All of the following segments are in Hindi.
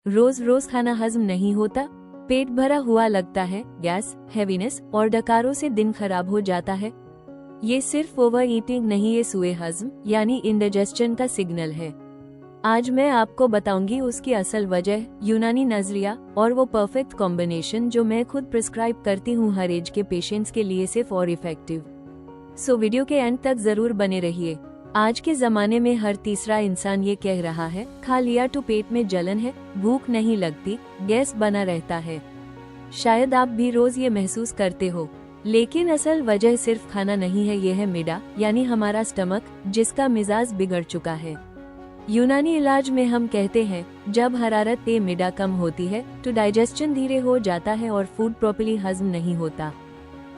रोज रोज खाना हजम नहीं होता, पेट भरा हुआ लगता है, गैस, हैवीनेस और डकारों से दिन खराब हो जाता है। ये सिर्फ ओवर ईटिंग नहीं, ये सुए हजम यानी इंडाइजेशन का सिग्नल है। आज मैं आपको बताऊंगी उसकी असल वजह, यूनानी नजरिया और वो परफेक्ट कॉम्बिनेशन जो मैं खुद प्रिस्क्राइब करती हूँ हर एज के पेशेंट्स के लिए सेफ और इफेक्टिव। सो वीडियो के एंड तक जरूर बने रहिए। आज के जमाने में हर तीसरा इंसान ये कह रहा है, खा लिया तो पेट में जलन है, भूख नहीं लगती, गैस बना रहता है। शायद आप भी रोज ये महसूस करते हो, लेकिन असल वजह सिर्फ खाना नहीं है, ये है मिडा यानी हमारा स्टमक, जिसका मिजाज बिगड़ चुका है। यूनानी इलाज में हम कहते हैं जब हरारत मिडा कम होती है तो डाइजेशन धीरे हो जाता है और फूड प्रॉपर्ली हजम नहीं होता।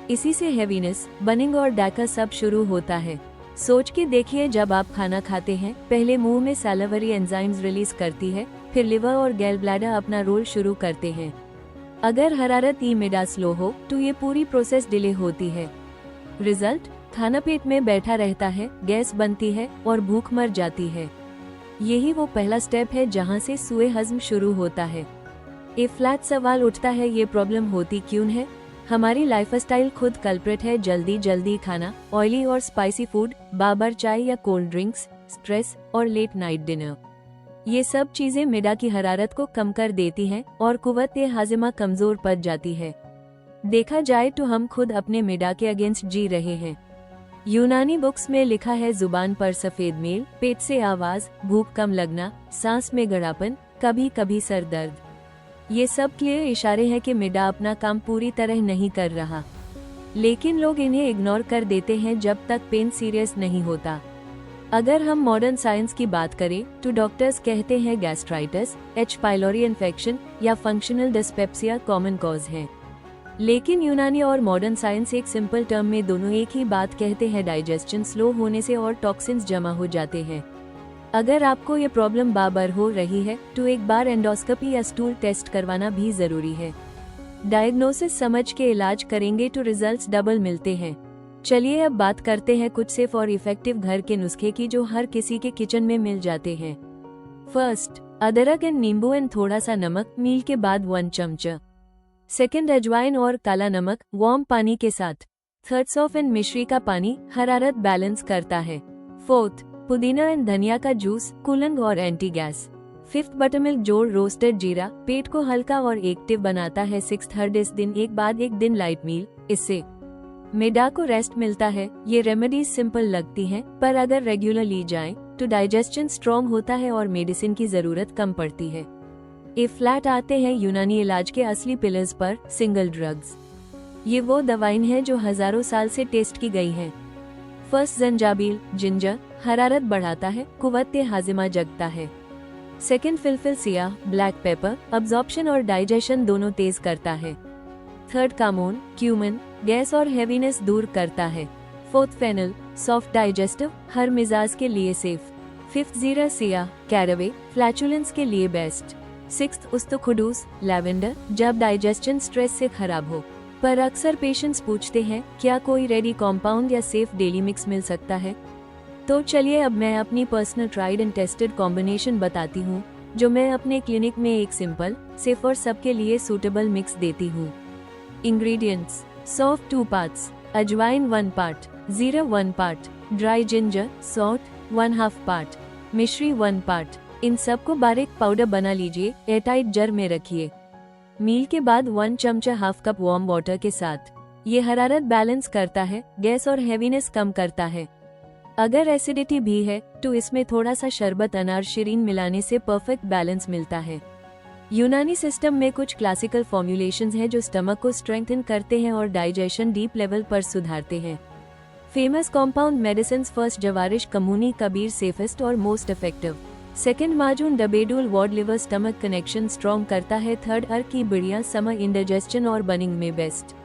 इसी से हैवीनेस, बर्निंग और डाका सब शुरू होता है। सोच के देखिए, जब आप खाना खाते हैं पहले मुंह में सैलिवरी एंजाइम्स रिलीज करती है, फिर लिवर और गैल ब्लैडर अपना रोल शुरू करते हैं। अगर हरारत मिडा स्लो हो तो ये पूरी प्रोसेस डिले होती है। रिजल्ट, खाना पेट में बैठा रहता है, गैस बनती है और भूख मर जाती है। यही वो पहला स्टेप है जहाँ से सुए हजम शुरू होता है। एक फ्लैट सवाल उठता है, ये प्रॉब्लम होती क्यों है? हमारी लाइफस्टाइल खुद कल्प्रिट है। जल्दी जल्दी खाना, ऑयली और स्पाइसी फूड, बार चाय या कोल्ड ड्रिंक्स, स्ट्रेस और लेट नाइट डिनर, ये सब चीजें मिडा की हरारत को कम कर देती हैं और कुव्वत हाजिमा कमजोर पड़ जाती है। देखा जाए तो हम खुद अपने मिडा के अगेंस्ट जी रहे हैं। यूनानी बुक्स में लिखा है, जुबान पर सफेद मेल, पेट से आवाज, भूख कम लगना, सांस में गड़ापन, कभी कभी सर दर्द। ये सब क्लियर इशारे हैं कि मिडा अपना काम पूरी तरह नहीं कर रहा, लेकिन लोग इन्हें इग्नोर कर देते हैं जब तक पेन सीरियस नहीं होता। अगर हम मॉडर्न साइंस की बात करें तो डॉक्टर्स कहते हैं गैस्ट्राइटिस, एच पाइलोरी इन्फेक्शन या फंक्शनल डिस्पेप्सिया कॉमन कॉज है। लेकिन यूनानी और मॉडर्न साइंस एक सिंपल टर्म में दोनों एक ही बात कहते हैं, डाइजेशन स्लो होने से और टॉक्सिन्स जमा हो जाते हैं। अगर आपको ये प्रॉब्लम बार हो रही है तो एक बार एंडोस्कोपी या स्टूल टेस्ट करवाना भी जरूरी है। डायग्नोसिस समझ के इलाज करेंगे तो रिजल्ट्स डबल मिलते हैं। चलिए अब बात करते हैं कुछ सेफ और इफेक्टिव घर के नुस्खे की जो हर किसी के किचन में मिल जाते हैं। फर्स्ट, अदरक एंड नींबू एंड थोड़ा सा नमक, मील के बाद 1 चमचा। सेकेंड, अजवाइन और काला नमक वार्म पानी के साथ। थर्ड, सौंफ एंड मिश्री का पानी, हरारत बैलेंस करता है। फोर्थ, पुदीना एंड धनिया का जूस, कूलिंग और एंटी गैस। फिफ्थ, बटरमिल्क जोड़ रोस्टेड जीरा, पेट को हल्का और एक्टिव बनाता है। सिक्स्थ, हर 10 दिन एक बाद एक दिन लाइट मील, इससे मिडा को रेस्ट मिलता है। ये रेमेडीज सिंपल लगती हैं, पर अगर रेगुलर ली जाएं तो डाइजेशन स्ट्रॉन्ग होता है और मेडिसिन की जरूरत कम पड़ती है। ए फ्लैट आते हैं यूनानी इलाज के असली पिलर्स पर, सिंगल ड्रग्स। ये वो दवाएं हैं जो हजारों साल से टेस्ट की गई हैं। फर्स्ट, जंजाबिल, जिंजर, हरारत बढ़ाता है, कुव्वत हाजिमा जगता है। Second, fulfil Siya, black pepper, absorption और डाइजेशन दोनों तेज करता है। थर्ड, कामोन, क्यूमिन, गैस और हैवीनेस दूर करता है। फोर्थ, फेनल, सॉफ्ट डाइजेस्टिव, हर मिजाज के लिए सेफ। फिफ्थ, जीरा सिया, कैरावे, फ्लैचुलेंस के लिए बेस्ट। सिक्स्थ, उस्तुखुडूस, लैवेंडर, जब डाइजेशन स्ट्रेस से खराब हो। पर अक्सर पेशेंट्स पूछते हैं, क्या कोई रेडी कॉम्पाउंड या सेफ डेली मिक्स मिल सकता है? तो चलिए अब मैं अपनी personal tried and tested combination बताती हूँ, जो मैं अपने क्लिनिक में एक सिंपल, सेफ और सबके लिए सूटेबल मिक्स देती हूँ। इंग्रेडिएंट्स, सौंफ 2 पार्ट्स, अजवाइन 1 पार्ट, जीरा 1 part, dry ginger, salt 1/2 part, मिश्री 1 पार्ट। इन सबको बारीक पाउडर बना लीजिए, एयरटाइट जार में रखिए। मील के बाद 1 चमचा हाफ कप वार्म वाटर के साथ। ये हरारत बैलेंस करता है, गैस और हैवीनेस कम करता है। अगर एसिडिटी भी है तो इसमें थोड़ा सा शरबत अनार शीरीन मिलाने से परफेक्ट बैलेंस मिलता है। यूनानी सिस्टम में कुछ क्लासिकल फॉर्मुलेशंस हैं जो स्टमक को स्ट्रेंथन करते हैं और डाइजेशन डीप लेवल पर सुधारते हैं। फेमस कॉम्पाउंड मेडिसिन, फर्स्ट, जवारिश कमूनी कबीर, सेफेस्ट और मोस्ट इफेक्टिव। सेकेंड, माजून डबेडुल, वार्ड लिवर स्टमक कनेक्शन स्ट्रॉन्ग करता है। थर्ड, अर्क की बिड़िया, समर इंडाइजेशन और बर्निंग में बेस्ट।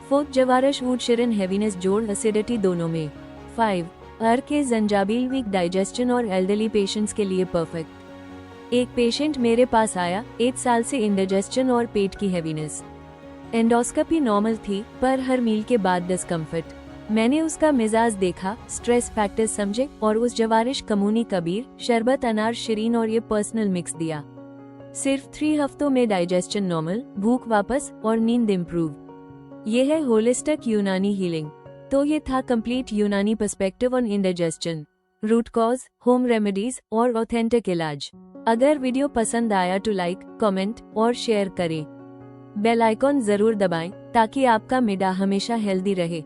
फोर्थ, जवारिश वुड शिरन, हैवीनेस जोड़, एसिडिटी दोनों में। 5, अर्क के जंजाबिल, वीक डाइजेशन और एल्डरली पेशेंट्स के लिए परफेक्ट। एक पेशेंट मेरे पास आया, 8 साल से इंडाइजेशन और पेट की हैवीनेस। एंडोस्कोपी नॉर्मल थी, पर हर मील के बाद डिस्कम्फर्ट। मैंने उसका मिजाज देखा, स्ट्रेस फैक्टर्स समझे और उस जवारिश कमूनी कबीर, शरबत अनार शीरीन और ये पर्सनल मिक्स दिया। सिर्फ 3 हफ्तों में डाइजेशन नॉर्मल, भूख वापस और नींद इम्प्रूव। ये है होलिस्टिक यूनानी हीलिंग। तो ये था complete Unani perspective on indigestion, root cause, home remedies और ऑथेंटिक इलाज। अगर वीडियो पसंद आया तो लाइक, कमेंट और शेयर करें। बेल आइकॉन जरूर दबाएं ताकि आपका मिडा हमेशा हेल्दी रहे।